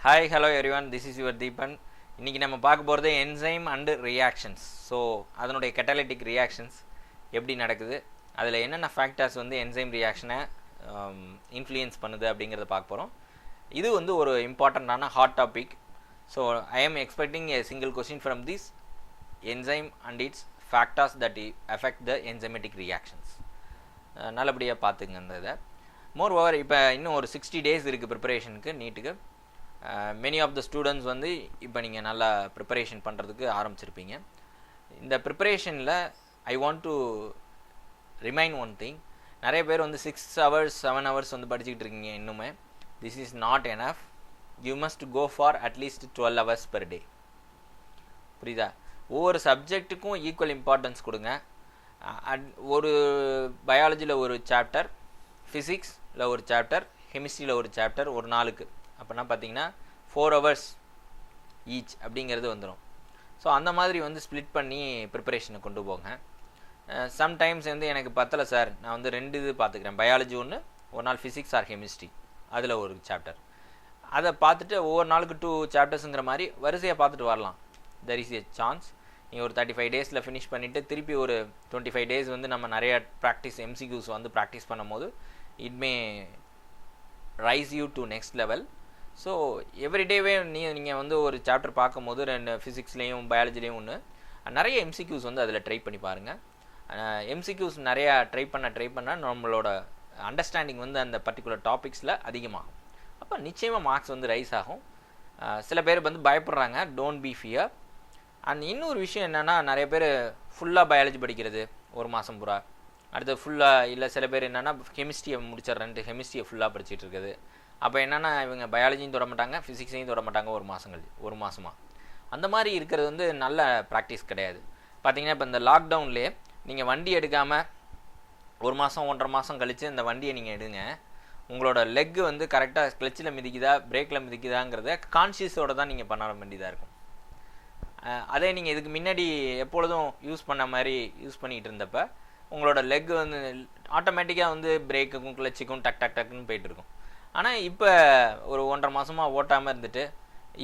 Hi, hello everyone. This is your Deepan. இன்னைக்கு நம்ம பார்க்க போறது enzyme and reactions. So அதனுடைய catalytic reactions எப்படி நடக்குது, அதுல என்னென்ன factors வந்து enzyme reaction-ஐ influence பண்ணுது அப்படிங்கறத பார்க்க போறோம். இது வந்து ஒரு இம்பார்ட்டன்ட்டான hot topic. So I am expecting a single question from this enzyme and its factors that affect the enzymatic reactions. நல்லபடியா பாத்துங்க அந்த இத. Moreover, இப்போ இன்னும் ஒரு 60 days இருக்கு ப்ரிப்பரேஷனுக்கு நீட்டுக்கு. Many of the students வந்து இப்போ நீங்கள் நல்லா ப்ரிப்பரேஷன் பண்ணுறதுக்கு ஆரம்பிச்சிருப்பீங்க. இந்த ப்ரிப்பரேஷனில் I want to remind one thing. நிறைய பேர் வந்து 6 hours 7 hours வந்து படிச்சுக்கிட்டு இருக்கீங்க இன்னுமே. This is not enough. You must go for at least 12 hours per day. புரியுதா? ஒவ்வொரு சப்ஜெக்ட்டுக்கும் ஈக்குவல் இம்பார்ட்டன்ஸ் கொடுங்க. ஒரு பயாலஜியில் ஒரு சாப்டர், ஃபிசிக்ஸில் ஒரு சாப்டர், கெமிஸ்ட்ரியில் ஒரு சாப்டர் ஒரு நாளுக்கு. அப்படின்னா பார்த்தீங்கன்னா 4 hours ஈச் அப்படிங்கிறது வந்துடும். ஸோ அந்த மாதிரி வந்து ஸ்ப்ளிட் பண்ணி ப்ரிப்பரேஷனை கொண்டு போங்க. சம்டைம்ஸ் வந்து எனக்கு பத்தலை சார், நான் வந்து 2 இது பார்த்துக்கிறேன், பயாலஜி ஒன்று, ஒரு நாள் ஃபிசிக்ஸ் ஆர் கெமிஸ்ட்ரி, அதில் ஒரு சாப்டர். அதை பார்த்துட்டு ஒவ்வொரு நாளுக்கு 2 chaptersங்கிற மாதிரி வரிசையாக பார்த்துட்டு வரலாம். தெர் இஸ் எ சான்ஸ் நீங்கள் ஒரு 35 days ஃபினிஷ் பண்ணிவிட்டு திருப்பி ஒரு 25 days வந்து நம்ம நிறைய ப்ராக்டிஸ் MCQs வந்து ப்ராக்டிஸ் பண்ணும் போது it may raise you to next level. So எவ்ரிடேவே நீங்கள் வந்து ஒரு சாப்டர் பார்க்கும்போது 2 ஃபிசிக்ஸ்லேயும் பயாலஜிலையும் ஒன்று நிறைய MCQs வந்து அதில் ட்ரை பண்ணி பாருங்கள். MCQs நிறையா ட்ரை பண்ண நம்மளோட அண்டர்ஸ்டாண்டிங் வந்து அந்த பர்டிகுலர் டாபிக்ஸில் அதிகமாகும். அப்போ நிச்சயமாக மார்க்ஸ் வந்து ரைஸ் ஆகும். சில பேர் வந்து பயப்படுறாங்க, டோன்ட் பி ஃபியர். அண்ட் இன்னொரு விஷயம் என்னென்னா, நிறைய பேர் ஃபுல்லாக பயாலஜி படிக்கிறது ஒரு மாதம் பூரா, அடுத்து ஃபுல்லாக இல்லை சில பேர் என்னென்னா கெமிஸ்ட்ரியை முடிச்சிட்றேன்ட்டு கெமிஸ்ட்ரியை ஃபுல்லாக படிச்சுட்டு இருக்குது. அப்போ என்னென்னா இவங்க பயாலஜியும் தொட மாட்டாங்க, ஃபிசிக்ஸையும் தொட மாட்டாங்க ஒரு மாதமாக. அந்த மாதிரி இருக்கிறது வந்து நல்ல ப்ராக்டிஸ் கிடையாது. பார்த்தீங்கன்னா இப்போ இந்த லாக்டவுன்லேயே நீங்கள் வண்டி எடுக்காமல் ஒரு மாதம் 1.5 மாதம் கழித்து இந்த வண்டியை நீங்கள் எடுங்க, உங்களோட லெக்கு வந்து கரெக்டாக கிளச்சில் மிதிக்குதா பிரேக்கில் மிதிக்குதாங்கிறத கான்ஷியஸோடு தான் நீங்கள் பண்ண வேண்டியதாக இருக்கும். அதே நீங்கள் இதுக்கு முன்னாடி எப்பொழுதும் யூஸ் பண்ண மாதிரி யூஸ் பண்ணிகிட்டு இருந்தப்போ உங்களோட லெக் வந்து ஆட்டோமேட்டிக்காக வந்து பிரேக்குக்கும் கிளச்சுக்கும் டக்குன்னு போயிட்டுருக்கும். ஆனால் இப்போ ஒரு 1.5 மாதமாக ஓட்டாமல் இருந்துட்டு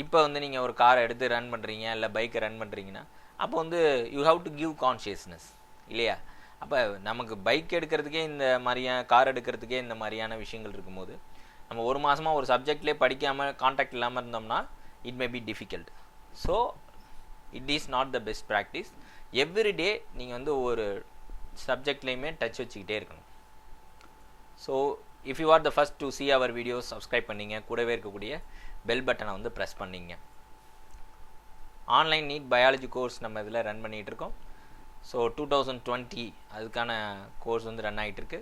இப்போ வந்து நீங்கள் ஒரு காரை எடுத்து ரன் பண்ணுறீங்க, இல்லை பைக்கை ரன் பண்ணுறீங்கன்னா அப்போ வந்து you have to give consciousness இல்லையா? அப்போ நமக்கு பைக் எடுக்கிறதுக்கே இந்த மாதிரியான, கார் எடுக்கிறதுக்கே இந்த மாதிரியான விஷயங்கள் இருக்கும்போது நம்ம ஒரு மாதமாக ஒரு சப்ஜெக்ட்லேயே படிக்காமல் கான்டாக்ட் இல்லாமல் இருந்தோம்னா it may be difficult. So it is not the best practice. Every day நீங்கள் வந்து ஒரு சப்ஜெக்ட்லேயுமே டச் வச்சுக்கிட்டே இருக்கணும். So if you are the first to see our videos, subscribe பண்ணிங்க, கூடவே இருக்கக்கூடிய பெல் பட்டனை வந்து ப்ரெஸ் பண்ணிங்க. ஆன்லைன் நீட் பயாலஜி கோர்ஸ் நம்ம இதில் ரன் பண்ணிகிட்டு இருக்கோம். ஸோ 2020 அதுக்கான கோர்ஸ் வந்து ரன் ஆகிட்டு இருக்கு.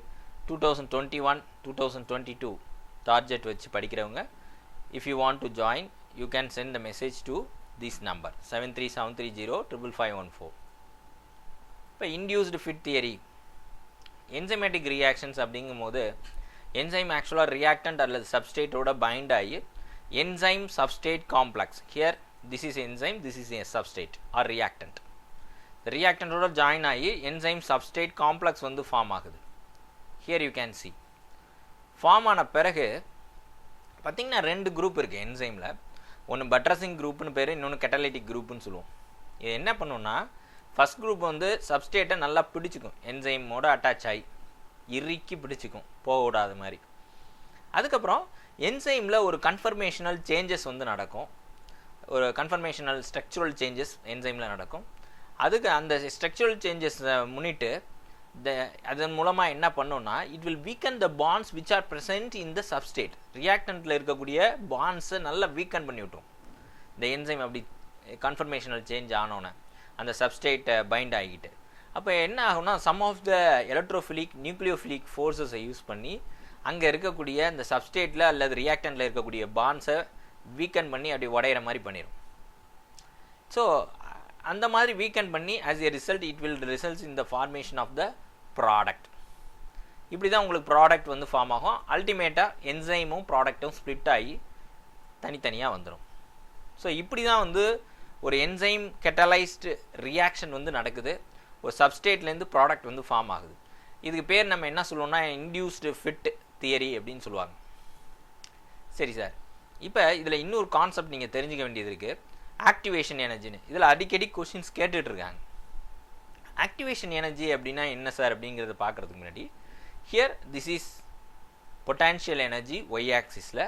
2021 2022 டார்கெட் வச்சு படிக்கிறவங்க if you want to join you can send the message to this number 737305514. இப்போ induced fit theory, enzymatic reactions அப்படிங்கும்போது என்சைம் ஆக்சுவலாக ரியாக்டன்ட் அல்லது சப்ஸ்டேட்டோட பைண்ட் ஆகி enzyme substrate complex, here this is enzyme, this is a substrate or reactant. ரியாக்டன்ட்டோட join ஆகி enzyme substrate complex வந்து form ஆகுது. Here you can see. Form ஆன பிறகு பார்த்திங்கன்னா 2 குரூப் இருக்குது என்சைமில். ஒன்று பட்ரஸிங் குரூப்னு பேர், இன்னொன்று கெட்டலைட்டிக் குரூப்னு சொல்லுவோம். இது என்ன பண்ணுன்னா, ஃபஸ்ட் குரூப் வந்து சப்ஸ்டேட்டை நல்லா பிடிச்சிக்கும், என்சைமோட அட்டாச் ஆகி இறுக்கி பிடிச்சிக்கும் போக விடாத மாதிரி. அதுக்கப்புறம் என்சைமில் ஒரு கன்ஃபர்மேஷனல் சேஞ்சஸ் வந்து நடக்கும், ஒரு கன்ஃபர்மேஷனல் ஸ்ட்ரக்சுரல் சேஞ்சஸ் என்சைமில் நடக்கும். அதுக்கு அந்த ஸ்ட்ரக்சுரல் சேஞ்சஸை முன்னிட்டு அதன் மூலமாக என்ன பண்ணோன்னா it will weaken the bonds which are present in the substrate. ரியாக்டன்ட்டில் இருக்கக்கூடிய பாண்ட்ஸை நல்லா வீக்கன் பண்ணி விட்டுரும் இந்த என்சைம். அப்படி கன்ஃபர்மேஷனல் சேஞ்ச் ஆனோன்னே அந்த சப்ஸ்டேட்டை பைண்ட் ஆகிட்டு அப்போ என்ன ஆகும்னா some of the electrophilic nucleophilic ஃபோர்ஸஸை யூஸ் பண்ணி அங்கே இருக்கக்கூடிய இந்த சப்ஸ்டேட்டில் அல்லது ரியாக்டன்ட்டில் இருக்கக்கூடிய பாண்ட்ஸை வீக்கன் பண்ணி அப்படி உடையிற மாதிரி பண்ணிடும். ஸோ அந்த மாதிரி வீக்கன் பண்ணி as a result it will results in the formation of the product. இப்படி தான் உங்களுக்கு ப்ராடக்ட் வந்து ஃபார்ம் ஆகும். அல்டிமேட்டாக என்சைமும் ப்ராடக்ட்டும் ஸ்ப்ளிட் ஆகி தனித்தனியாக வந்துடும். ஸோ இப்படி தான் வந்து ஒரு என்சைம் கெட்டலைஸ்டு ரியாக்ஷன் வந்து நடக்குது. ஒரு சப்ஸ்டேட்லேருந்து ப்ராடக்ட் வந்து ஃபார்ம் ஆகுது. இதுக்கு பேர் நம்ம என்ன சொல்லுவோம்னா இன்டியூஸ்டு ஃபிட் தியரி அப்படின்னு சொல்லுவாங்க. சரி சார், இப்போ இதில் இன்னொரு கான்செப்ட் நீங்கள் தெரிஞ்சுக்க வேண்டியது இருக்குது, ஆக்டிவேஷன் எனர்ஜின்னு. இதில் அடிக்கடி கொஷின்ஸ் கேட்டுட்ருக்காங்க. ஆக்டிவேஷன் எனர்ஜி அப்படின்னா என்ன சார் அப்படிங்கிறத பார்க்குறதுக்கு முன்னாடி, here this is potential energy Y ஆக்சிஸில்,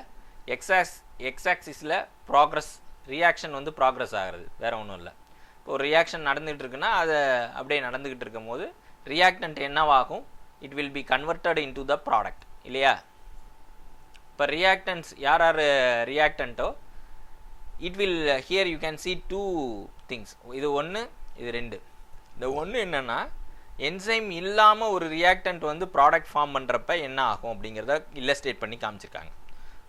எக்ஸ் ஆக்சிஸில் ப்ராக்ரஸ், ரியாக்ஷன் வந்து ப்ராக்ரஸ் ஆகிறது, வேறு ஒன்றும் இல்லை. இப்போ ஒரு ரியாக்ஷன் நடந்துகிட்டு இருக்குன்னா அதை அப்படியே நடந்துக்கிட்டு இருக்கும் போது ரியாக்டன்ட் என்னவாகும், it will be converted into the product இல்லையா. இப்போ ரியாக்டன்ஸ் யார் ரியாக்டன்ட்டோ, it will here you can see two things. இது ஒன்று, இது ரெண்டு. இந்த ஒன்று என்னென்னா, என்சைம் இல்லாமல் ஒரு ரியாக்டன்ட் வந்து ப்ராடக்ட் ஃபார்ம் பண்ணுறப்ப என்ன ஆகும் அப்படிங்கிறத இல்லஸ்ட்ரேட் பண்ணி காமிச்சிருக்காங்க.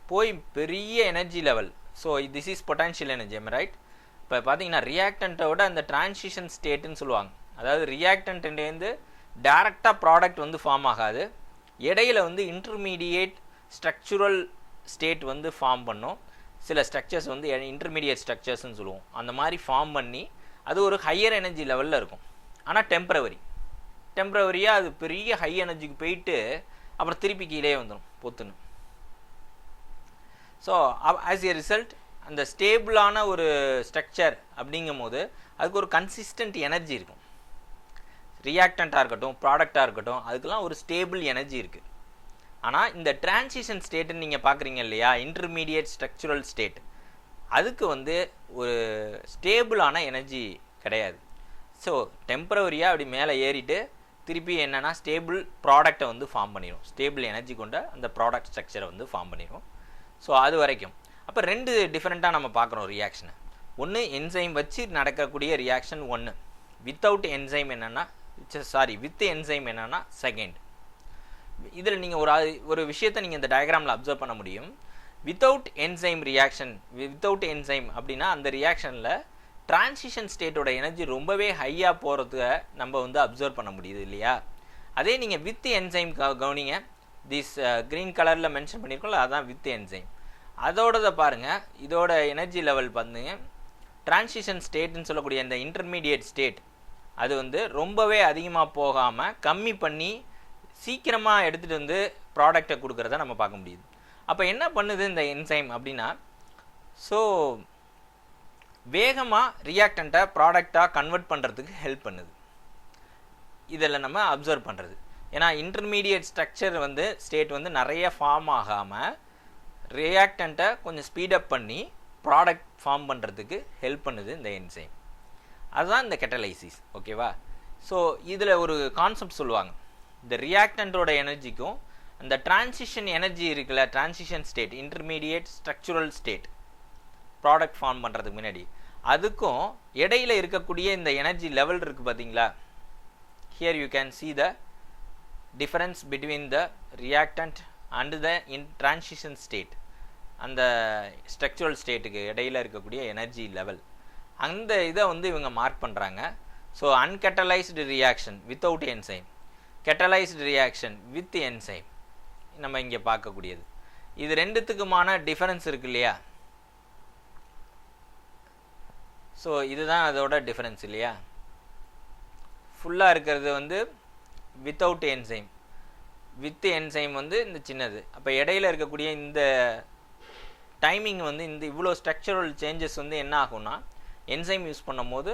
போய் பெரிய energy level. So this is potential energy, right. இப்போ பார்த்தீங்கன்னா ரியாக்டன்ட்டோட அந்த டிரான்சிஷன் ஸ்டேட்டுன்னு சொல்லுவாங்க. அதாவது ரியாக்டன்ட்லேருந்து டேரெக்டாக ப்ராடக்ட் வந்து ஃபார்ம் ஆகாது, இடையில வந்து இன்டர்மீடியேட் ஸ்ட்ரக்சுரல் ஸ்டேட் வந்து ஃபார்ம் பண்ணும். சில ஸ்ட்ரக்சர்ஸ் வந்து இன்டர்மீடியேட் ஸ்ட்ரக்சர்ஸ்ன்னு சொல்லுவோம். அந்த மாதிரி ஃபார்ம் பண்ணி அது ஒரு ஹையர் எனர்ஜி லெவலில் இருக்கும். ஆனால் டெம்பரவரியாக அது பெரிய ஹை எனர்ஜிக்கு போயிட்டு அப்புறம் திருப்பி கீழே வந்துடும் பொத்துன்னு. ஸோ ஆஸ் எ ரிசல்ட் அந்த ஸ்டேபிளான ஒரு ஸ்ட்ரக்சர் அப்படிங்கும் போது அதுக்கு ஒரு கன்சிஸ்டன்ட் எனர்ஜி இருக்கும். ரியாக்டண்ட்டாக இருக்கட்டும், ப்ராடக்டாக இருக்கட்டும், அதுக்கெல்லாம் ஒரு ஸ்டேபிள் எனர்ஜி இருக்குது. ஆனால் இந்த டிரான்சிஷன் ஸ்டேட்டுன்னு நீங்கள் பார்க்குறீங்க இல்லையா, இன்டர்மீடியேட் ஸ்ட்ரக்சுரல் ஸ்டேட், அதுக்கு வந்து ஒரு ஸ்டேபிளான எனர்ஜி கிடையாது. ஸோ டெம்பரவரியாக அப்படி மேலே ஏறிட்டு திருப்பி என்னென்னா ஸ்டேபிள் ப்ராடக்டை வந்து ஃபார்ம் பண்ணிடும், ஸ்டேபிள் எனர்ஜி கொண்ட அந்த ப்ராடக்ட் ஸ்ட்ரக்சரை வந்து ஃபார்ம் பண்ணிடும். ஸோ அது வரைக்கும் அப்போ ரெண்டு டிஃப்ரெண்ட்டாக நம்ம பார்க்குறோம் ரியாக்ஷனை. ஒன்று என்சைம் வச்சு நடக்கக்கூடிய ரியாக்ஷன் ஒன்று, வித்தவுட் என்சைம் என்னென்னா வித் என்சைம் என்னென்னா செகண்ட். இதில் நீங்கள் ஒரு விஷயத்தை நீங்கள் இந்த டயக்ராமில் அப்சர்வ் பண்ண முடியும். Without enzyme reaction, without enzyme அப்படின்னா அந்த ரியாக்ஷனில் டிரான்சிஷன் ஸ்டேட்டோட எனர்ஜி ரொம்பவே ஹையாக போகிறத நம்ம வந்து அப்சர்வ் பண்ண முடியுது இல்லையா. அதே நீங்கள் வித் என்சைம் கவனிங்க, திஸ் க்ரீன் கலரில் மென்ஷன் பண்ணியிருக்கோம்ல, அதுதான் வித் என்சைம். அதோடத பாருங்கள், இதோட எனர்ஜி லெவல் பார்த்துங்க, டிரான்சிஷன் ஸ்டேட்னு சொல்லக்கூடிய இந்த இன்டர்மீடியேட் ஸ்டேட் அது வந்து ரொம்பவே அதிகமாக போகாமல் கம்மி பண்ணி சீக்கிரமாக எடுத்துகிட்டு வந்து ப்ராடக்டை கொடுக்குறத நம்ம பார்க்க முடியுது. அப்போ என்ன பண்ணுது இந்த என்சைம் அப்படின்னா, ஸோ வேகமாக ரியாக்டண்ட்டை ப்ராடக்டாக கன்வெர்ட் பண்ணுறதுக்கு ஹெல்ப் பண்ணுது. இதில் நம்ம அப்சர்வ் பண்ணுறது, ஏன்னா இன்டர்மீடியேட் ஸ்ட்ரக்சர் வந்து ஸ்டேட் வந்து நிறைய ஃபார்ம் ஆகாமல் ரியாக்டண்ட்டை கொஞ்சம் ஸ்பீடப் பண்ணி ப்ராடக்ட் ஃபார்ம் பண்ணுறதுக்கு ஹெல்ப் பண்ணுது இந்த என்சைம். அதுதான் இந்த கெட்டலைசிஸ். ஓகேவா. ஸோ இதில் ஒரு கான்செப்ட் சொல்லுவாங்க, இந்த ரியாக்டண்ட்டோட எனர்ஜிக்கும் அந்த டிரான்சிஷன் எனர்ஜி இருக்குல்ல, transition state, intermediate structural state product form பண்ணுறதுக்கு முன்னாடி, அதுக்கும் இடையில இருக்கக்கூடிய இந்த எனர்ஜி லெவல் இருக்குது பார்த்தீங்களா. Here you can see the difference between the reactant and the in transition state. அந்த ஸ்ட்ரக்சுரல் ஸ்டேட்டுக்கு இடையில இருக்கக்கூடிய எனர்ஜி லெவல், அந்த இதை வந்து இவங்க மார்க் பண்ணுறாங்க. So uncatalysed reaction without enzyme, catalysed reaction with enzyme நம்ம இங்கே பார்க்கக்கூடியது. இது ரெண்டுத்துக்குமான டிஃபரன்ஸ் இருக்கு இல்லையா. ஸோ இதுதான் அதோட டிஃபரன்ஸ் இல்லையா. ஃபுல்லாக இருக்கிறது வந்து வித்தவுட் என்சைம், வித் என்சைம் வந்து இந்த சின்னது. அப்போ இடையில இருக்கக்கூடிய இந்த டைமிங் வந்து இந்த இவ்வளோ ஸ்ட்ரக்சரல் சேஞ்சஸ் வந்து என்ன ஆகும்னா என்சைம் யூஸ் பண்ணும் போது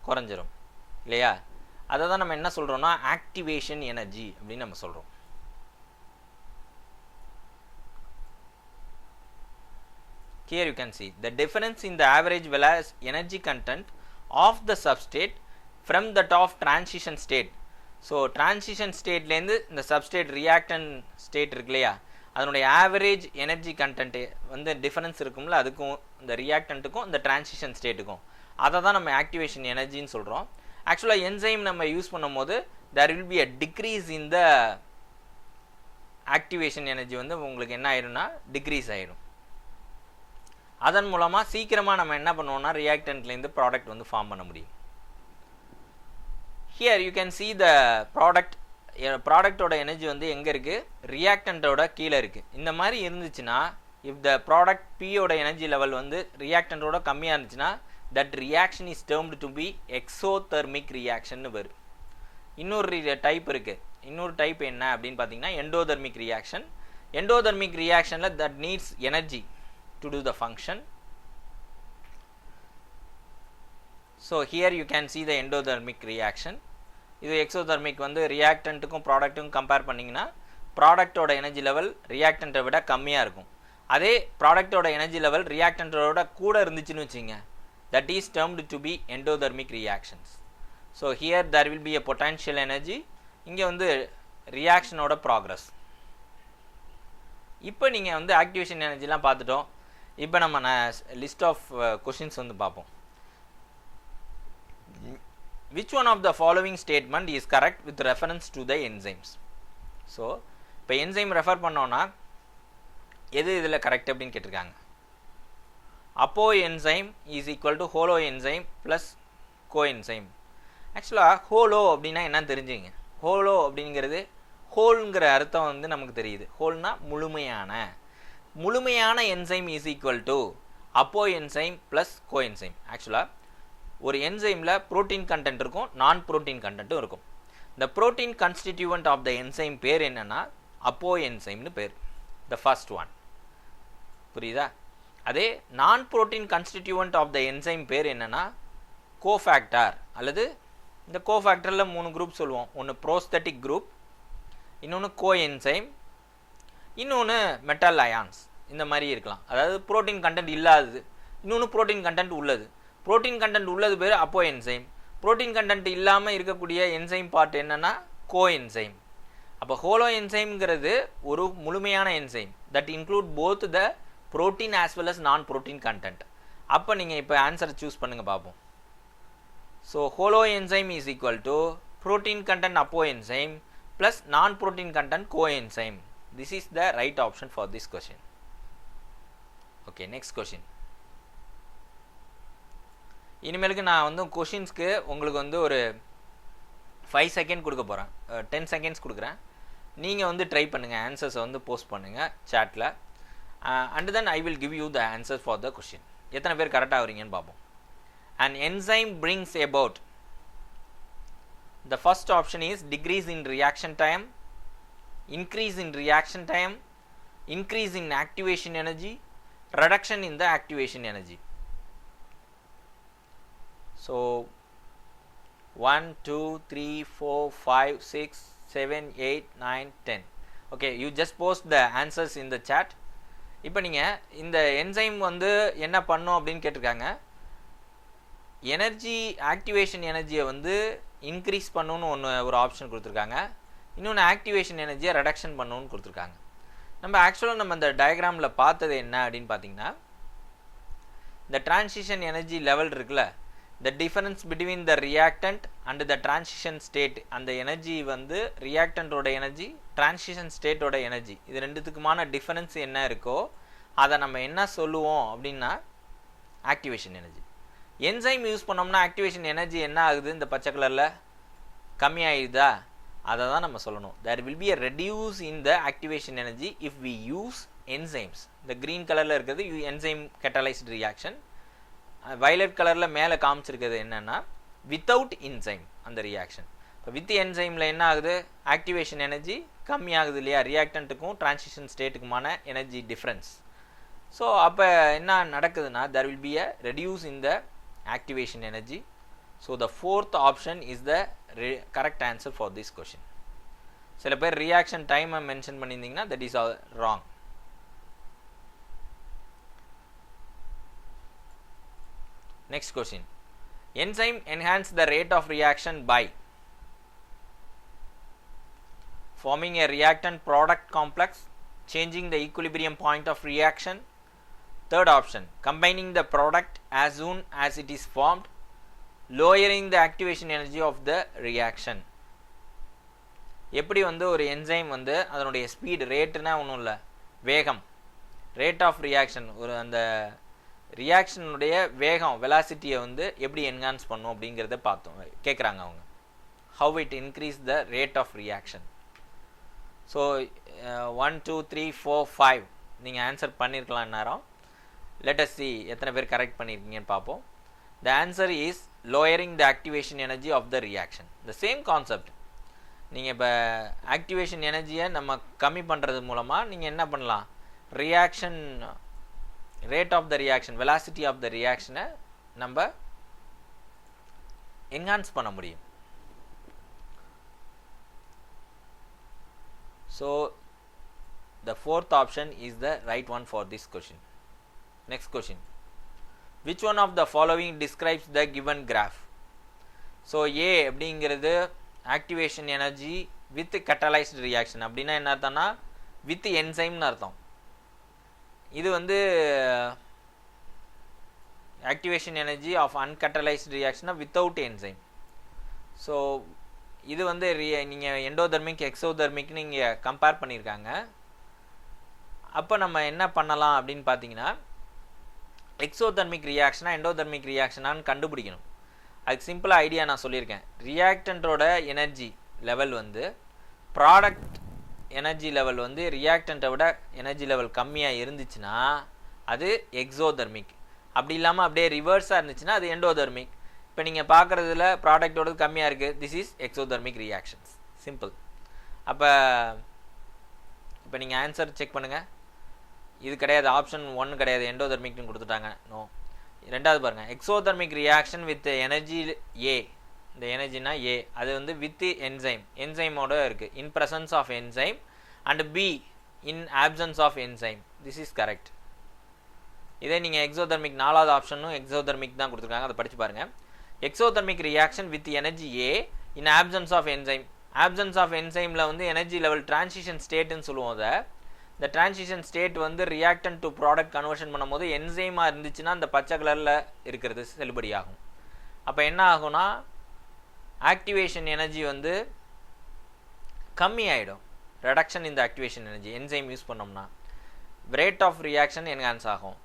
குறைஞ்சிரும் இல்லையா. அதை தான் நம்ம என்ன சொல்கிறோம்னா ஆக்டிவேஷன் எனர்ஜி அப்படின்னு நம்ம சொல்கிறோம். Here you can see the difference in the average energy content of the substrate from that of transition state. So transition state லேருந்து இந்த substrate reactant state இருக்கு இல்லையா, அதனுடைய ஆவரேஜ் எனர்ஜி கண்டென்ட் வந்து டிஃபரன்ஸ் இருக்கும்ல, அதுக்கும் இந்த ரியாக்டண்ட்டுக்கும் இந்த டிரான்சிஷன் ஸ்டேட்டுக்கும், அதை தான் நம்ம ஆக்டிவேஷன் எனர்ஜின்னு சொல்கிறோம். ஆக்சுவலாக என்சைம் நம்ம யூஸ் பண்ணும் போது there will be a decrease in the activation energy வந்து உங்களுக்கு என்ன ஆயிரும்னா டிக்ரீஸ் ஆயிடும். அதன் மூலமாக சீக்கிரமாக நம்ம என்ன பண்ணுவோம்னா ரியாக்டன்ட்லேருந்து ப்ராடக்ட் வந்து ஃபார்ம் பண்ண முடியும். Here you can see the ப்ராடக்டோட எனர்ஜி வந்து எங்கே இருக்குது, ரியாக்டண்ட்டோட கீழே இருக்குது. இந்த மாதிரி இருந்துச்சுன்னா இஃப் த ப்ராடக்ட் பியோட எனர்ஜி லெவல் வந்து ரியாக்டண்ட்டோட கம்மியாக இருந்துச்சுன்னா that reaction is termed to be exothermic ரியாக்ஷன்னு வரும். இன்னொரு டைப் இருக்குது, இன்னொரு டைப் என்ன அப்படின்னு பார்த்தீங்கன்னா எண்டோதெர்மிக் ரியாக்ஷன். எண்டோதெர்மிக் ரியாக்ஷனில் that needs energy, to do the function. So here you can see the endothermic reaction. இது exothermic வந்து reactantக்கும் productக்கும் compare பண்ணிங்கன்னா productோட energy level reactantை விட கம்மியாக இருக்கும். அதே productோட energy level reactantோட கூட இருந்துச்சுன்னு வச்சுங்க, that is termed to be endothermic reactions. So here there will be a potential energy, இங்கே வந்து reactionோட progress. இப்போ நீங்கள் வந்து activation energyலாம் பார்த்துட்டோம். இப்போ நம்ம list of questions வந்து பார்ப்போம். Which one of the following statement is correct with reference to the enzymes? So இப்போ enzyme refer பண்ணோன்னா எது இதில் கரெக்ட் அப்படின்னு கேட்டிருக்காங்க. அப்போ enzyme is equal to holo enzyme plus coenzyme. ஆக்சுவலாக ஹோலோ அப்படின்னா என்னன்னு தெரிஞ்சுங்க. ஹோலோ அப்படிங்கிறது ஹோல்ங்கிற அர்த்தம் வந்து நமக்கு தெரியுது. ஹோல்னா முழுமையான என்சைம் இஸ் ஈக்குவல் டு அப்போ என்சைம் ப்ளஸ் கோஎன்சைம். ஆக்சுவலாக ஒரு என்சைமில் ப்ரோட்டீன் கண்டென்ட் இருக்கும், நான் ப்ரோட்டீன் கண்டென்ட்டும் இருக்கும். இந்த ப்ரோட்டீன் கன்ஸ்டிடியூவன்ட் ஆஃப் த என்சைம் பேர் என்னென்னா அப்போ என்சைம்னு பேர், த ஃபர்ஸ்ட் ஒன். புரியுதா? அதே நான் ப்ரோட்டீன் கன்ஸ்டிடியூவன்ட் ஆஃப் த என்சைம் பேர் என்னென்னா கோஃபேக்டர், அல்லது இந்த கோஃபேக்டரில் 3 குரூப் சொல்லுவோம். ஒன்று ப்ரோஸ்தட்டிக் குரூப், இன்னொன்று கோஎன்சைம், இன்னொன்று மெட்டல் அயான்ஸ். இந்த மாதிரி இருக்கலாம். அதாவது ப்ரோட்டீன் கண்டென்ட் இல்லாதது, இன்னொன்று ப்ரோட்டீன் கண்டென்ட் உள்ளது. ப்ரோட்டீன் கண்டென்ட் உள்ளது பேர் அப்போ என்சைம், ப்ரோட்டீன் கண்டென்ட் இல்லாமல் இருக்கக்கூடிய என்சைம் பார்ட் என்னென்னா கோஎன்சைம். அப்போ ஹோலோ என்சைம்ங்கிறது ஒரு முழுமையான enzyme, that include both the protein as well as non protein content. அப்போ நீங்கள் இப்போ ஆன்சரை சூஸ் பண்ணுங்கள் பார்ப்போம். So holo enzyme is equal to protein content அப்போ enzyme plus non protein content coenzyme. This is the right option for this question. Okay, next question. இனிமேலுக்கு நான் வந்து கொஷின்ஸ்க்கு உங்களுக்கு வந்து ஒரு 5 செகண்ட் கொடுக்க போகிறேன், 10 செகண்ட்ஸ் கொடுக்குறேன். நீங்கள் வந்து ட்ரை பண்ணுங்கள், ஆன்சர்ஸை வந்து போஸ்ட் பண்ணுங்கள் சேட்டில். And then I will give you the answer for the question. எத்தனை பேர் கரெக்டாக வரீங்கன்னு பார்ப்போம். An enzyme brings about, the first option is decrease in reaction time, increase in reaction time, increase in activation energy, reduction in the activation energy. So 1 2 3 4 5 6 7 8 9 10. Okay, you just post the answers in the chat. இப்போ நீங்கள் இந்த enzyme வந்து என்ன பண்ணும் அப்படின்னு கேட்டிருக்காங்க. Energy activation எனர்ஜியை வந்து இன்க்ரீஸ் பண்ணணும்னு ஒரு ஆப்ஷன் கொடுத்துருக்காங்க, இன்னொன்று ஆக்டிவேஷன் எனர்ஜியை ரெடக்ஷன் பண்ணணும்னு கொடுத்துருக்காங்க. நம்ம ஆக்சுவலாக நம்ம இந்த டயக்ராமில் பார்த்தது என்ன அப்படின்னு பார்த்தீங்கன்னா, இந்த டிரான்சிஷன் எனர்ஜி லெவல் இருக்குல்ல, the difference between the reactant and the transition state, அந்த எனர்ஜி வந்து ரியாக்டன்டோட எனர்ஜி, டிரான்சிஷன் ஸ்டேட்டோட எனர்ஜி, இது ரெண்டுத்துக்குமான டிஃபரன்ஸ் என்ன இருக்கோ அதை நம்ம என்ன சொல்லுவோம் அப்படின்னா ஆக்டிவேஷன் எனர்ஜி. என்சைம் யூஸ் பண்ணோம்னா ஆக்டிவேஷன் எனர்ஜி என்ன ஆகுது, இந்த பச்சை கலரில் கம்மியாகிடுதா, அதை தான் நம்ம சொல்லணும். there will be a reduce in the activation energy if we use enzymes. இந்த க்ரீன் கலரில் இருக்கிறது enzyme catalyzed reaction, வயலட் கலரில் மேலே காமிச்சிருக்கிறது என்னென்னா வித்தவுட் என்சைம் அந்த ரியாக்ஷன். இப்போ வித் என்சைமில் என்ன ஆகுது, ஆக்டிவேஷன் எனர்ஜி கம்மியாகுது இல்லையா, ரியாக்டன்ட்டுக்கும் டிரான்சிஷன் ஸ்டேட்டுக்குமான எனர்ஜி டிஃப்ரென்ஸ். ஸோ அப்போ என்ன நடக்குதுன்னா there will be a reduce in the activation energy. So the fourth option is the correct answer for this question. சில பேர் ரியாக்ஷன் டைமை மென்ஷன் பண்ணியிருந்தீங்கன்னா that is wrong. Next question. Enzyme enhance the rate of reaction by forming a reactant product complex, changing the equilibrium point of reaction. Third option, combining the product as soon as it is formed, lowering the activation energy of the reaction. எப்படி வந்து ஒரு enzyme வந்து அதனுடைய speed, ரேட்டுனா ஒன்றும் இல்லை, வேகம், rate of reaction, ஒரு அந்த ரியாக்ஷனுடைய வேகம் வெலாசிட்டியை வந்து எப்படி என்ஹான்ஸ் பண்ணும் அப்படிங்கிறத பார்த்தோம், கேட்குறாங்க அவங்க. How it increase the rate of reaction. So 1 2 3 4 5 நீங்கள் ஆன்சர் பண்ணியிருக்கலாம் நேரம். லெட் அஸ் see எத்தனை பேர் கரெக்ட் பண்ணியிருக்கீங்கன்னு பார்ப்போம். The answer is lowering the activation energy of the reaction. The same concept. நீங்கள் இப்போ ஆக்டிவேஷன் எனர்ஜியை நம்ம கம்மி பண்ணுறது மூலமாக நீங்கள் என்ன பண்ணலாம், reaction rate of the reaction, velocity of the reaction நம்ம enhance பண்ண முடியும். So the fourth option is the right one for this question. Next question, which one of the following describes the given graph? So A அப்படிங்கிறது activation energy with catalyzed reaction அப்படின்னா என்ன அர்த்தம்னா with enzyme னு அர்த்தம். இது வந்து activation energy of uncatalyzed reaction without enzyme. So இது வந்து நீங்கள் எண்டோதெர்மிக் எக்ஸோதெர்மிக் நீங்கள் கம்பேர் பண்ணியிருக்காங்க. அப்போ நம்ம என்ன பண்ணலாம் அப்படின்னு பார்த்தீங்கன்னா எக்ஸோதெர்மிக் ரியாக்ஷனா எண்டோதெர்மிக் ரியாக்ஷனான்னு கண்டுபிடிக்கணும். அதுக்கு சிம்பிளாக ஐடியா நான் சொல்லியிருக்கேன். ரியாக்டண்ட்டோட எனர்ஜி லெவல் வந்து ப்ராடக்ட் எனர்ஜி லெவல் வந்து ரியாக்டண்ட்டை விட எனர்ஜி லெவல் கம்மியாக இருந்துச்சுன்னா அது எக்ஸோதெர்மிக். அப்படி இல்லாமல் அப்படியே ரிவர்ஸாக இருந்துச்சுன்னா அது எண்டோதெர்மிக். இப்போ நீங்கள் பார்க்குறதுல ப்ராடக்டோட கம்மியாக இருக்குது, this is exothermic reactions. Simple. அப்போ இப்போ நீங்கள் ஆன்சர் செக் பண்ணுங்கள். இது கிடையாது, ஆப்ஷன் 1 கிடையாது, எண்டோதெர்மிக்னு கொடுத்துட்டாங்க. நோ. ரெண்டாவது பாருங்கள், exothermic reaction with energy A, இந்த எனர்ஜினா ஏ, அது வந்து வித் என்சைம், என்சைமோட இருக்குது, in presence of enzyme, and B in options of enzyme. This is correct. இதே நீங்கள் எக்ஸோதெர்மிக் 4வது ஆப்ஷனும் எக்ஸோதெர்மிக் தான் கொடுத்துருக்காங்க, அதை படித்து பாருங்கள். Exothermic reaction with energy a in options of enzyme. Options of என்சைமில் வந்து எனர்ஜி லெவல் டிரான்சிஷன் ஸ்டேட்டுன்னு சொல்லுவோம். அதை இந்த டிரான்சிஷன் ஸ்டேட் வந்து ரியாக்டன்ட் டு ப்ராடக்ட் கன்வர்ஷன் பண்ணும்போது என்சைமாக இருந்துச்சுன்னா அந்த பச்சை கலரில் இருக்கிறது செல்லுபடி ஆகும். அப்போ என்ன ஆகும்னா ஆக்டிவேஷன் எனர்ஜி வந்து கம்மி ஆகிடும். ரெடக்ஷன் இந்த ஆக்டிவேஷன் எனர்ஜி என்சைம் யூஸ் பண்ணோம்னா ரேட் ஆஃப் ரியாக்ஷன் என்ஹான்ஸ் ஆகும்.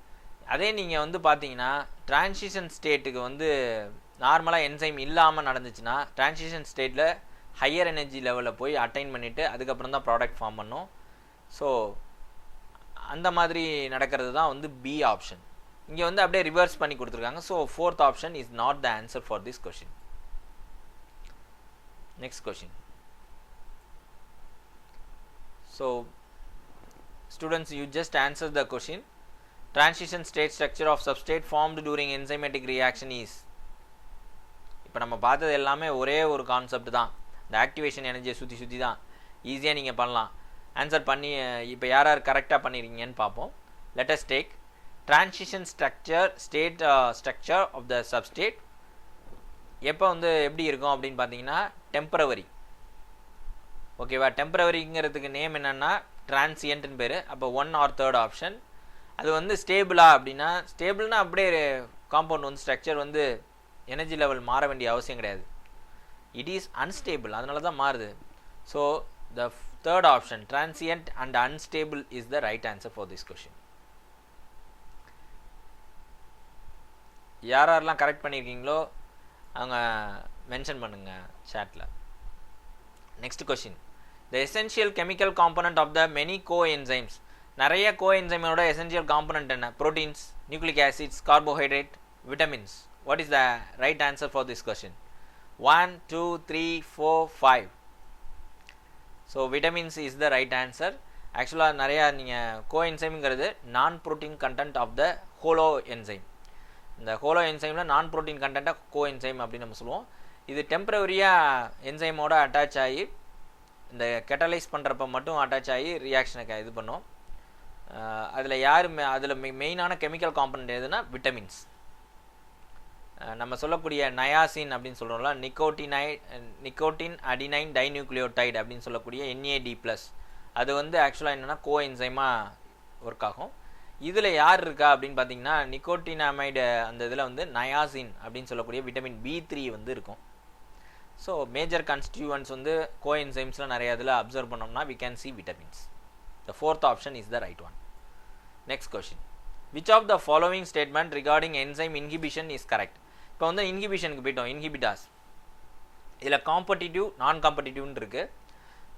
அதே நீங்கள் வந்து பார்த்தீங்கன்னா டிரான்சிஷன் ஸ்டேட்டுக்கு வந்து நார்மலாக என்சைம் இல்லாமல் நடந்துச்சுன்னா டிரான்சிஷன் ஸ்டேட்டில் ஹையர் எனர்ஜி லெவலில் போய் அட்டைன் பண்ணிவிட்டு அதுக்கப்புறம் தான் ப்ராடக்ட் ஃபார்ம் பண்ணும். ஸோ அந்த மாதிரி நடக்கிறது தான் வந்து பி ஆப்ஷன். இங்கே வந்து அப்படியே ரிவர்ஸ் பண்ணி கொடுத்துருக்காங்க. So 4th option is not the answer for this question. Next question. So students, you just answer the question. Transition state structure of substrate formed during enzymatic reaction is. இப்போ நம்ம பார்த்தது எல்லாமே ஒரே ஒரு கான்செப்ட் தான், இந்த ஆக்டிவேஷன் எனர்ஜியை சுற்றி தான். ஈஸியாக நீங்கள் பண்ணலாம். ஆன்சர் பண்ணி இப்போ யார் யார் கரெக்டாக பண்ணியிருக்கீங்கன்னு பார்ப்போம். let us take transition structure state structure of the substrate. எப்போ வந்து எப்படி இருக்கும் அப்படின்னு பார்த்தீங்கன்னா டெம்பரவரி. ஓகேவா, டெம்பரவரிங்கிறதுக்கு நேம் என்னென்னா டிரான்சியன்ட்னு பேர். அப்போ 1 or 3rd ஆப்ஷன். அது வந்து ஸ்டேபிளா அப்படின்னா, ஸ்டேபிள்னா அப்படியே காம்பவுண்ட் வந்து ஸ்ட்ரக்சர் வந்து எனர்ஜி லெவல் மாற வேண்டிய அவசியம் கிடையாது. இட் இஸ் அன்ஸ்டேபிள், அதனால தான் மாறுது. So the 3rd option transient and unstable is the right answer for this question. யாரெல்லாம் கரெக்ட் பண்ணியிருக்கீங்களோ அவங்க மென்ஷன் பண்ணுங்கள் சேட்டில். Next question. The essential chemical component of the many coenzymes. நிறைய coenzymeோட essential component என்ன? Proteins, nucleic acids, carbohydrate, vitamins. What is the right answer for this question? 1, 2, 3, 4, 5. So vitamins is the right answer. Actually நிறைய நீங்கள் coenzymeங்கிறது non protein content of the holo enzyme. இந்த holo என்சைமில் non protein கண்டென்ட்டாக coenzyme அப்படின்னு நம்ம சொல்லுவோம். இது டெம்பரவரியாக என்சைமோட attach ஆகி இந்த கெட்டலைஸ் பண்ணுறப்ப மட்டும் அட்டாச் ஆகி ரியாக்ஷனுக்கு இது பண்ணும். அதில் மெயினான கெமிக்கல் காம்பனண்ட் எதுனா விட்டமின்ஸ். நம்ம சொல்லக்கூடிய நயாசின் அப்படின்னு சொல்கிறோம்ல, நிக்கோட்டின் அடினைன் டைநியூக்ளியோடைடு அப்படின்னு சொல்லக்கூடிய NAD+, அது வந்து ஆக்சுவலாக என்னென்னா கோஎன்சைமாக ஒர்க் ஆகும். இதில் யார் இருக்கா அப்படின்னு பார்த்தீங்கன்னா நிக்கோட்டினாமைடு, அந்த இதில் வந்து நயாசின் அப்படின்னு சொல்லக்கூடிய விட்டமின் B3 வந்து இருக்கும். ஸோ மேஜர் கான்ஸ்டியூவன்ஸ் வந்து கோஎன்சைம்ஸில் நிறைய இதில் அப்சர்வ் பண்ணோம்னா we can see vitamins. The 4th option is the right one. Next question. Which of the following statement regarding enzyme inhibition is correct? இப்போ வந்து இன்ஹிபிஷனுக்கு போயிட்டோம், இன்ஹிபிட்டாஸ். இதில் காம்படிட்டிவ் நான் காம்படிட்டிவ்னு இருக்குது.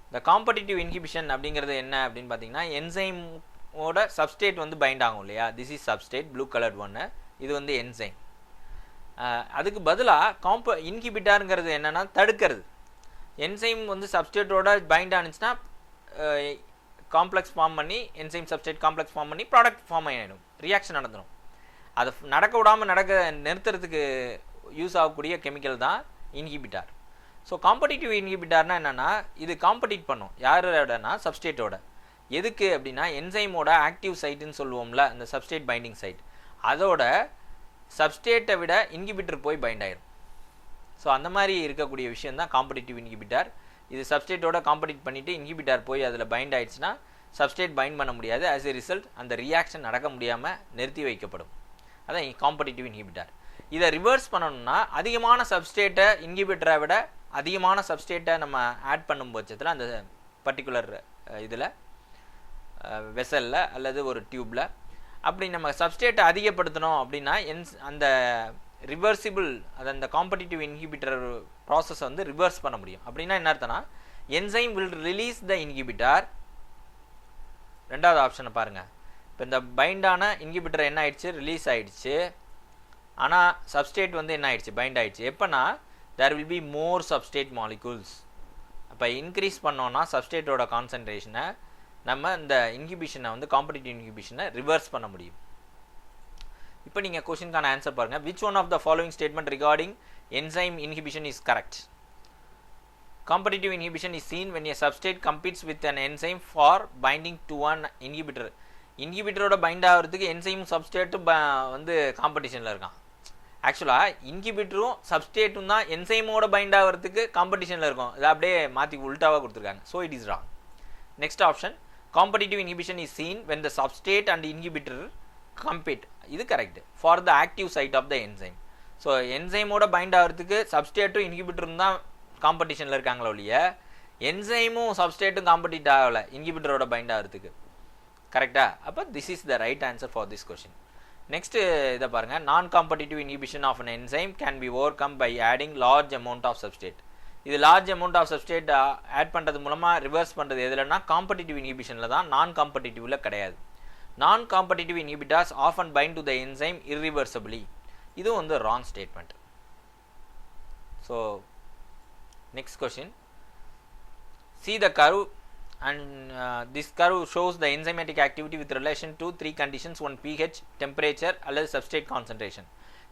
இந்த காம்படிட்டிவ் இன்ஹிபிஷன் அப்படிங்கிறது என்ன அப்படின்னு பார்த்தீங்கன்னா என்சைமோட சப்ஸ்டேட் வந்து பைண்ட் ஆகும் இல்லையா. This is substate, blue coloured ஒன்று. இது வந்து என்சைம். அதுக்கு பதிலாக இன்ஹிபிட்டாருங்கிறது என்னென்னா தடுக்கிறது. என்சைம் வந்து சப்ஸ்டேட்டோட பைண்ட் ஆனிச்சுன்னா காம்ப்ளெக்ஸ் ஃபார்ம் பண்ணி என்சைம் சப்ஸ்ட்ரேட் காம்ப்ளெக்ஸ் ஃபார்ம் பண்ணி ப்ராடக்ட் ஃபார்ம் ஆகிடும், ரியாக்ஷன் நடந்துடும். அதை நடக்க விடாமல் நிறுத்துறதுக்கு யூஸ் ஆகக்கூடிய கெமிக்கல் தான் இன்ஹிபிட்டார். ஸோ காம்படிட்டிவ் இன்ஹிபிட்டார்னா என்னென்னா, இது காம்படிட் பண்ணும் யாரோடனா சப்ஸ்ட்ரேட்டோட. எதுக்கு அப்படின்னா என்சைமோட ஆக்டிவ் சைட்டுன்னு சொல்லுவோம்ல, அந்த சப்ஸ்ட்ரேட் பைண்டிங் சைட், அதோட சப்ஸ்ட்ரேட்டை விட இன்ஹிபிட்டர் போய் பைண்ட் ஆயிடும். ஸோ அந்த மாதிரி இருக்கக்கூடிய விஷயம் தான் காம்படிட்டிவ் இன்ஹிபிட்டார். இது சப்ஸ்ட்ரேட்டோட காம்படிட் பண்ணிவிட்டு இன்ஹிபிட்டார் போய் அதில் பைண்ட் ஆயிடுச்சுன்னா சப்ஸ்ட்ரேட் பைண்ட் பண்ண முடியாது. ஆஸ் எ ரிசல்ட் அந்த ரியாக்ஷன் நடக்க முடியாமல் நிறுத்தி வைக்கப்படும். அதான் காம்படிட்டிவ் இன்ஹிபிட்டார். இதை ரிவர்ஸ் பண்ணணும்னா அதிகமான சப்ஸ்ட்ரேட்டை இன்ஹிபிட்டரை விட அதிகமான சப்ஸ்ட்ரேட்டை நம்ம ஆட் பண்ணும் பட்சத்தில் அந்த பர்டிகுலர் இதில் வெசலில் அல்லது ஒரு டியூப்பில் அப்படி நம்ம சப்ஸ்ட்ரேட்டை அதிகப்படுத்தணும் அப்படின்னா அந்த ரிவர்சிபிள் அது அந்த காம்படிட்டிவ் இன்ஹிபிட்டர் ப்ராசஸ் வந்து ரிவர்ஸ் பண்ண முடியும். அப்படின்னா என்ன அர்த்தம்னா enzyme will release the inhibitor. ரெண்டாவது ஆப்ஷனை பாருங்கள். இப்போ இந்த பைண்டான இன்ஹிபிட்டர் என்ன ஆயிடுச்சு, ரிலீஸ் ஆயிடுச்சு. ஆனால் சப்ஸ்ட்ரேட் வந்து என்ன ஆயிடுச்சு, பைண்ட் ஆயிடுச்சு. எப்போனா there will be more substrate molecules. அப்போ இன்க்ரீஸ் பண்ணோன்னா சப்ஸ்ட்ரேட்டோட கான்சன்ட்ரேஷனை நம்ம இந்த இன்ஹிபிஷனை வந்து காம்படிட்டிவ் இன்ஹிபிஷனை ரிவர்ஸ் பண்ண முடியும். இப்போ நீங்கள் கொஸ்டினுக்கான ஆன்சர் பாருங்கள். Which one of the following statement regarding enzyme inhibition is correct? Competitive inhibition is seen when a substrate competes with an enzyme for binding to an inhibitor. இன்ஹிபிட்டரோட பைண்ட் ஆகிறதுக்கு என்சைமும் சப்ஸ்ட்ரேட்டும் வந்து காம்படிஷனில் இருக்கான். ஆக்சுவலாக இன்ஹிபிட்டரும் சப்ஸ்ட்ரேட்டும் தான் என்சைமோட பைண்ட் ஆகிறதுக்கு காம்படிஷனில் இருக்கும். இதை அப்படியே மாற்றி உல்ட்டாவாக கொடுத்துருக்காங்க. So it is wrong. Next option, competitive inhibition is seen when the substrate and inhibitor compete. இது correct for the active site of the enzyme. So என்சைமோட பைண்ட் ஆகிறதுக்கு சப்ஸ்ட்ரேட்டும் இன்ஹிபிட்டரும் தான் காம்படிஷனில் இருக்காங்களோ இல்லைய, என்சைமும் சப்ஸ்ட்ரேட்டும் காம்படிட் ஆகலை இன்ஹிபிட்டரோட பைண்ட் ஆகிறதுக்கு. கரெக்டாக? அப்போ this is the right answer for this question. Next இதை பாருங்கள். Non competitive inhibition of an enzyme can be overcome by adding large amount of substrate. இது large amount of substrate add பண்ணுறது மூலமாக reverse பண்ணுறது எதுலன்னா competitive இன்ஹிபிஷனில் தான், நான் காம்படிட்டிவில் கிடையாது. Non competitive inhibitors often bind to the enzyme irreversibly. இது வந்து wrong statement. So next question, see the curve and this curve shows the enzymatic activity with relation to three conditions: one pH, temperature அல்லது substrate concentration.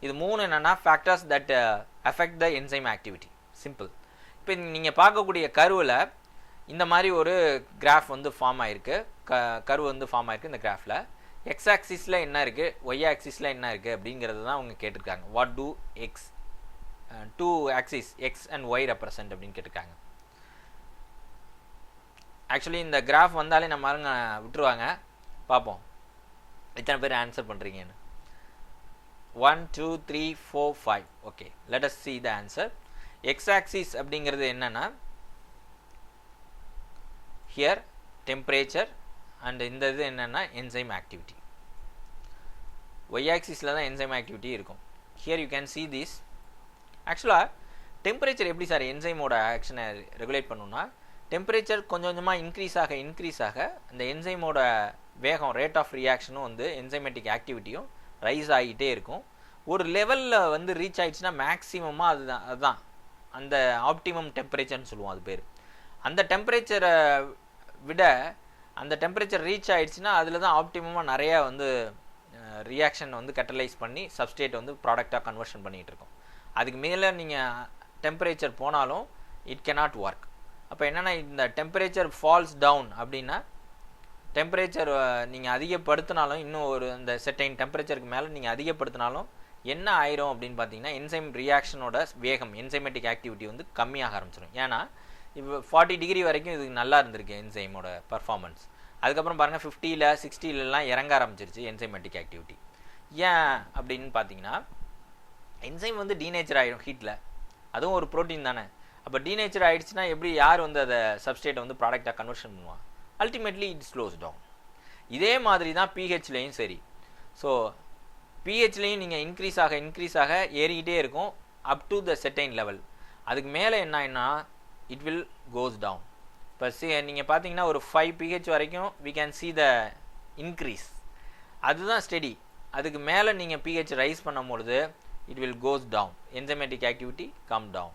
இது மூணு என்னன்னா factors that affect the enzyme activity. simple. இப்போ நீங்கள் பார்க்கக்கூடிய கர்வில் இந்த மாதிரி ஒரு கிராஃப் வந்து ஃபார்ம் ஆயிருக்கு, கர்வ் வந்து ஃபார்ம் ஆயிருக்கு. இந்த கிராஃபில் எக்ஸ் ஆக்சிஸில் என்ன இருக்குது, ஒய் ஆக்சிஸில் என்ன இருக்குது அப்படிங்கிறது தான் அவங்க கேட்டிருக்காங்க. What do X to axis X and Y represent அப்படின்னு கேட்டிருக்காங்க. ஆக்சுவலி இந்த கிராஃப் வந்தாலே நம்ம விட்டுருவாங்க. பார்ப்போம் எத்தனை பேர் ஆன்சர் பண்ணுறீங்கன்னு. 1 2 3 4 5. Okay, let us see the answer. X axis அப்படிங்கிறது என்னன்னா ஹியர் டெம்பரேச்சர் அண்ட் இந்த இது என்னென்னா என்சைம் ஆக்டிவிட்டி. ஒய் ஆக்சிஸில் தான் என்சைம் ஆக்டிவிட்டி இருக்கும். Here you can see this. ஆக்சுவலாக டெம்பரேச்சர் எப்படி சார் என்சைமோட ஆக்ஷனை ரெகுலேட் பண்ணணும்னா, டெம்பரேச்சர் கொஞ்சம் கொஞ்சமாக இன்க்ரீஸ் ஆக அந்த என்சைமோட வேகம், ரேட் ஆஃப் ரியாக்ஷனும் வந்து என்சைமேட்டிக் ஆக்டிவிட்டியும் ரைஸ் ஆகிட்டே இருக்கும். ஒரு லெவலில் வந்து ரீச் ஆகிடுச்சுன்னா மேக்ஸிமமாக அதுதான் அந்த ஆப்டிமம் டெம்பரேச்சர்னு சொல்லுவோம், அது பேர். அந்த டெம்பரேச்சரை விட அந்த டெம்பரேச்சர் ரீச் ஆகிடுச்சுன்னா அதில் தான் ஆப்டிமமாக நிறையா வந்து ரியாக்ஷன் வந்து கட்டலைஸ் பண்ணி சப்ஸ்ட்ரேட் வந்து ப்ராடக்டாக கன்வர்ஷன் பண்ணிகிட்டு இருக்கோம். அதுக்கு மேலே நீங்கள் டெம்பரேச்சர் போனாலும் இட் கேனாட் ஒர்க். அப்போ என்னென்னா இந்த டெம்பரேச்சர் ஃபால்ஸ் டவுன் அப்படின்னா, டெம்பரேச்சர் நீங்கள் அதிகப்படுத்தினாலும் இன்னும் ஒரு இந்த செட்டைன் டெம்பரேச்சருக்கு மேலே நீங்கள் அதிகப்படுத்தினாலும் என்ன ஆயிரும் அப்படின்னு பார்த்தீங்கன்னா, என்சைம் ரியாக்ஷனோட வேகம், என்சைமேட்டிக் ஆக்டிவிட்டி வந்து கம்மியாக ஆரம்பிச்சிடும். ஏன்னா இப்போ 40 டிகிரி வரைக்கும் இதுக்கு நல்லா இருந்திருக்கு என்சைமோட பர்ஃபார்மன்ஸ். அதுக்கப்புறம் பாருங்கள் 50ல் 60லலாம் இறங்க ஆரம்பிச்சிருச்சு என்சைமேட்டிக் ஆக்டிவிட்டி. ஏன் அப்படின்னு பார்த்தீங்கன்னா, என்சைம் வந்து டீநேச்சர் ஆகிடும் ஹீட்டில், அதுவும் ஒரு ப்ரோட்டீன் தானே. அப்போ டீநேச்சர் ஆகிடுச்சுன்னா எப்படி யார் வந்து அதை சப்ஸ்ட்ரேட்டை வந்து ப்ராடக்டாக கன்வர்ஷன் பண்ணுவான்? Ultimately it slows down. இதே மாதிரி தான் பிஹெச்லேயும் சரி. ஸோ பிஹெச்லேயும் நீங்கள் இன்க்ரீஸ் ஆக ஏறிக்கிட்டே இருக்கும் அப் டு த செட்டைன் லெவல். அதுக்கு மேலே என்னன்னா இட் வில் கோஸ் டவுன். இப்போ நீங்கள் பார்த்தீங்கன்னா ஒரு 5 pH வரைக்கும் we can see the increase, அதுதான் ஸ்டெடி. அதுக்கு மேலே நீங்கள் pH ரைஸ் பண்ணும்பொழுது it will goes down, enzymatic activity come down.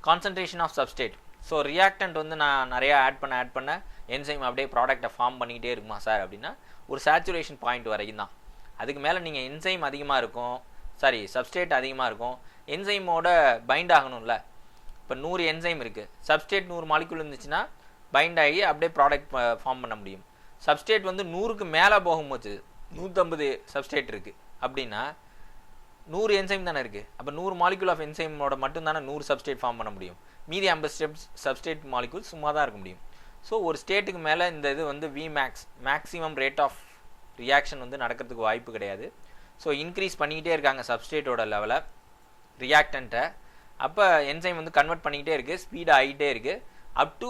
Concentration of substrate. So reactant வந்து நான் நிறையா ஆட் பண்ண என்சைம் அப்படியே ப்ராடக்ட்டை ஃபார்ம் பண்ணிக்கிட்டே இருக்குமா சார் அப்படின்னா ஒரு சேச்சுரேஷன் பாயிண்ட் வரைக்கும் தான். அதுக்கு மேலே நீங்கள் என்சைம் அதிகமாக இருக்கும், சப்ஸ்ட்ரேட் அதிகமாக இருக்கும், என்சைமோட பைண்ட் ஆகணும்ல. இப்போ 100 என்சைம் இருக்குது, சப்ஸ்ட்ரேட் 100 மாலிகுல் இருந்துச்சுன்னா பைண்ட் ஆகி அப்படியே ப்ராடக்ட் ஃபார்ம் பண்ண முடியும். சப்ஸ்ட்ரேட் வந்து 100க்கு மேலே போகும்போது 150 சப்ஸ்ட்ரேட் இருக்குது அப்படின்னா 100 என்சைம் தானே இருக்குது. அப்போ 100 மாலிகுல் ஆஃப் என்சைமோட மட்டும் தானே 100 சப்ஸ்ட்ரேட் ஃபார்ம் பண்ண முடியும். மீதி 50 சப்ஸ்ட்ரேட் மாலிகுல் சும்மா தான் இருக்க முடியும். ஸோ ஒரு ஸ்டேட்டுக்கு மேலே இந்த இது வந்து Vmax maximum rate of reaction வந்து நடக்கிறதுக்கு வாய்ப்பு கிடையாது. ஸோ இன்க்ரீஸ் பண்ணிக்கிட்டே இருக்காங்க சப்ஸ்ட்ரேட்டோட லெவலை, ரியாக்டண்ட்டை. அப்போ என்சைம் வந்து கன்வெர்ட் பண்ணிக்கிட்டே இருக்குது, ஸ்பீட் ஆகிட்டே இருக்குது அப் டு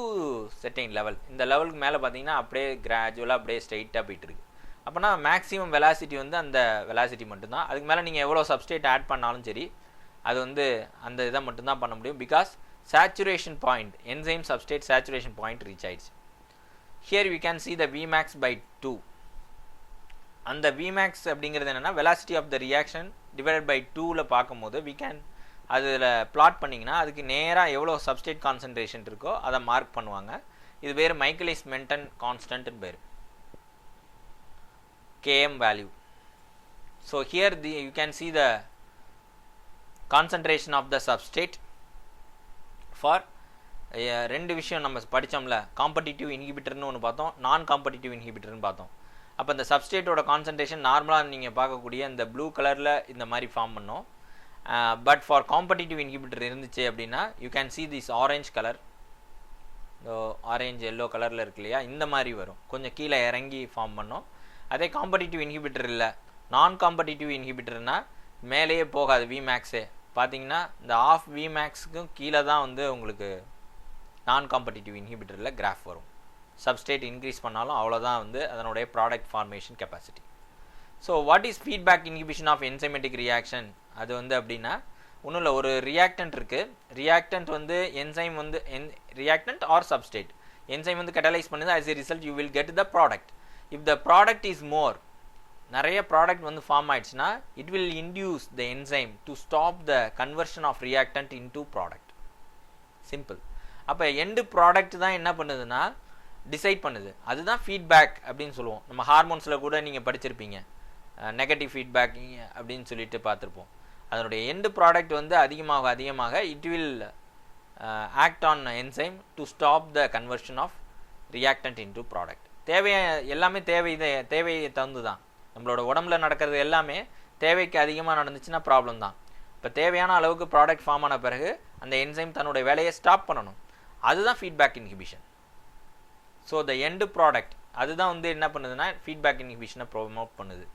செர்டைன் லெவல். இந்த லெவலுக்கு மேலே பார்த்தீங்கன்னா அப்படியே கிராஜுவலாக அப்படியே ஸ்ட்ரைட்டாக போயிட்டு இருக்குது. அப்போனா மேக்ஸிமம் வெலாசிட்டி வந்து அந்த வெலாசிட்டி மட்டும்தான். அதுக்கு மேலே நீங்கள் எவ்வளோ சப்ஸ்ட்ரேட் ஆட் பண்ணாலும் சரி அது வந்து அந்த இதை மட்டும்தான் பண்ண முடியும். Because saturation point, enzyme substrate saturation point reach ஆயிடுச்சு. Here we can see the Vmax by 2. அந்த Vmax அப்படிங்கிறது என்னென்னா velocity of the reaction divided by 2ல் பார்க்கும்போது வி கேன் அதில் பிளாட் பண்ணிங்கன்னா அதுக்கு நேராக எவ்வளோ சப்ஸ்ட்ரேட் கான்சன்ட்ரேஷன் இருக்கோ அதை மார்க் பண்ணுவாங்க. இது வேறு மைக்கேலிஸ் மென்டன் கான்ஸ்டன்ட்னு பேர், Km value. So here you can see the concentration of the substrate for ரெண்டு விஷயம் நம்ம படித்தோம்ல, காம்படிட்டிவ் இன்ஹிபிட்டர்னு ஒன்று பார்த்தோம், நான் காம்படிட்டிவ் இன்ஹிபிட்டர்னு பார்த்தோம். அப்போ இந்த சப்ஸ்ட்ரேட்டோட கான்சன்ட்ரேஷன் நார்மலாக நீங்கள் பார்க்கக்கூடிய இந்த ப்ளூ கலரில் இந்த மாதிரி ஃபார்ம் பண்ணோம். பட் ஃபார் காம்படிட்டிவ் இன்ஹிபிட்டர் இருந்துச்சு அப்படின்னா you can see this orange colour, orange yellow கலரில் இருக்கு இல்லையா, இந்த மாதிரி வரும், கொஞ்சம் கீழே இறங்கி ஃபார்ம் பண்ணோம். அதே காம்படிட்டிவ் இன்ஹிபிட்டர் இல்லை, நான் காம்படிட்டிவ் இன்ஹிபிட்டர்னால் மேலேயே போகாது Vmaxே. பார்த்தீங்கன்னா இந்த ஆஃப் Vmaxக்கும் கீழே தான் வந்து உங்களுக்கு நான் காம்படிட்டிவ் இன்ஹிபிட்டரில் கிராஃப் வரும். சப்ஸ்ட்ரேட் இன்க்ரீஸ் பண்ணாலும் அவ்வளோதான் வந்து அதனுடைய product formation capacity. So what is feedback inhibition of enzymatic reaction? அது வந்து அப்படின்னா ஒன்றும் இல்லை, ஒரு ரியாக்டன்ட் இருக்குது, ரியாக்டன்ட் வந்து என்சைம் வந்து ரியாக்டன்ட் ஆர் சப்ஸ்ட்ரேட், என்சைம் வந்து கட்டலைஸ் பண்ணுது, as a result you will get the product. If the product is more, நிறைய ப்ராடக்ட் வந்து ஃபார்ம் ஆயிடுச்சுன்னா it will induce the enzyme to stop the conversion of reactant into product. Simple. அப்போ end product தான் என்ன பண்ணுதுன்னா decide பண்ணுது, அதுதான் feedback அப்படின்னு சொல்லுவோம். நம்ம ஹார்மோன்ஸில் கூட நீங்கள் படிச்சிருப்பீங்க, நெகட்டிவ் ஃபீட்பேக் அப்படின்னு சொல்லிட்டு பார்த்துருப்போம். அதனுடைய எண்டு ப்ராடக்ட் வந்து அதிகமாக it will act on enzyme to stop the conversion of reactant into product. எல்லாமே தேவையை தகுந்து தான். நம்மளோட உடம்புல நடக்கிறது எல்லாமே தேவைக்கு அதிகமாக நடந்துச்சுன்னா ப்ராப்ளம் தான். இப்போ தேவையான அளவுக்கு ப்ராடக்ட் ஃபார்ம் ஆன பிறகு அந்த என்சைம் தன்னுடைய வேலையை ஸ்டாப் பண்ணணும், அதுதான் feedback inhibition. So the end product அதுதான் வந்து என்ன பண்ணுதுன்னா ஃபீட்பேக் இன்ஹிபிஷனை ப்ரொமோட் பண்ணுது.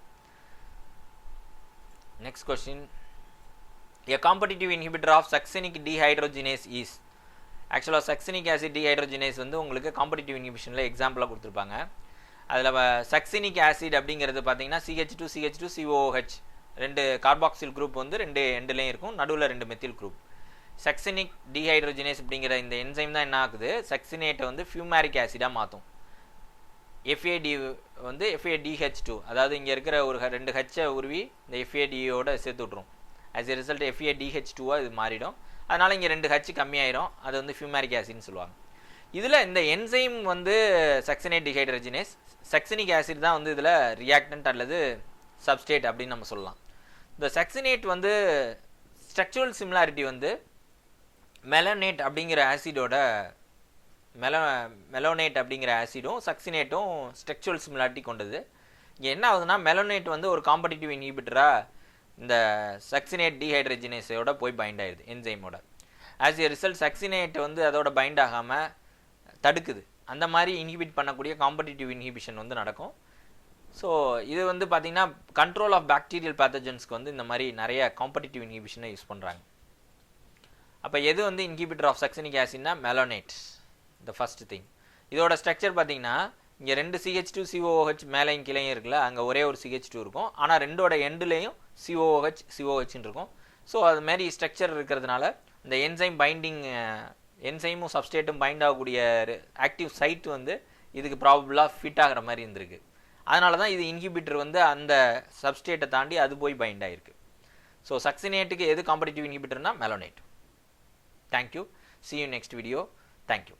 Next question, a competitive inhibitor of succinic dehydrogenase is. ஆக்சுவலாக சக்சினிக் ஆசிட் dehydrogenase வந்து உங்களுக்கு காம்படிட்டிவ் இன்ஹிபிஷனில் எக்ஸாம்பிளாக கொடுத்துருப்பாங்க. அதில் சக்சினிக் ஆசிட் அப்படிங்கிறது பார்த்தீங்கன்னா CH2CH2COOH ரெண்டு கார்பாக்சில் குரூப் வந்து ரெண்டு எண்டுலேயும் இருக்கும், நடுவில் 2 மெத்தில் குரூப். சக்சினிக் dehydrogenase அப்படிங்கிற இந்த என்சைம் தான் என்ன ஆகுது, சக்சினேட்டை வந்து ஃபியூமாரிக் ஆசிடாக மாற்றும். FAD வந்து FADH2, அதாவது இங்கே இருக்கிற ஒரு 2 ஹெச்சை உருவி இந்த FADயோட சேர்த்து விட்ரும். as a result FADH2 இது மாறிடும். அதனால் இங்கே 2 ஹெச் கம்மியாயிரும், அது வந்து ஃபியூமாரிக் ஆசிட்னு சொல்லுவாங்க. இதில் இந்த என்சைம் வந்து சக்சினேட் டிஹைட்ரோஜினேஸ், சக்சினிக் ஆசிட் தான் வந்து இதில் ரியாக்டன்ட் அல்லது சப்ஸ்ட்ரேட் அப்படின்னு நம்ம சொல்லலாம். இந்த சக்சினேட் வந்து ஸ்ட்ரக்சுரல் சிமிலாரிட்டி வந்து மெலனேட் அப்படிங்கிற ஆசிடோட மெலோனேட் அப்படிங்கிற ஆசிடும் சக்சினேட்டும் ஸ்ட்ரக்சுரல் சிமிலாரிட்டி கொண்டது. இங்கே என்ன ஆகுதுன்னா மெலோனேட் வந்து ஒரு காம்படிட்டிவ் இன்ஹிபிட்டராக இந்த சக்சினேட் டீஹைட்ரஜினேஸோட போய் பைண்ட் ஆகிடுது என்சைமோட. ஆஸ் ஏ ரிசல்ட் சக்சினேட் வந்து அதோட பைண்ட் ஆகாமல் தடுக்குது. அந்த மாதிரி இன்ஹிபிட் பண்ணக்கூடிய காம்படிட்டிவ் இன்ஹிபிஷன் வந்து நடக்கும். ஸோ இது வந்து பார்த்திங்கன்னா கண்ட்ரோல் ஆஃப் பாக்டீரியல் பேத்தஜன்ஸ்க்கு வந்து இந்த மாதிரி நிறைய காம்படிட்டிவ் இன்ஹிபிஷனை யூஸ் பண்ணுறாங்க. அப்போ எது வந்து இன்ஹிபிட்டர் ஆஃப் சக்சினிக் ஆசிட்னா மெலோனேட், த ஃபர்ஸ்ட் திங். இதோட ஸ்ட்ரக்சர் பார்த்திங்கன்னா இங்கே 2 CH2COOH மேலேயும் கீழேயும் இருக்குல்ல, அங்கே ஒரே ஒரு CH2 இருக்கும், ஆனால் ரெண்டோட எண்டுலேயும் COOHன்னு இருக்கும். ஸோ அது மாதிரி ஸ்ட்ரக்சர் இருக்கிறதுனால இந்த என்சைம் பைண்டிங், என்சைமும் சப்ஸ்ட்ரேட்டும் பைண்ட் ஆகக்கூடிய ஆக்டிவ் சைட் வந்து இதுக்கு ப்ராபபிளாக ஃபிட் ஆகிற மாதிரி இருந்திருக்கு. அதனால தான் இது இன்ஹிபிட்டர் வந்து அந்த சப்ஸ்ட்ரேட்டை தாண்டி அது போய் பைண்ட் ஆகிருக்கு. ஸோ சக்சினேட்டுக்கு எது காம்படிட்டிவ் இன்ஹிபிட்டர்னா malonate. Thank you. See you next video. Thank you.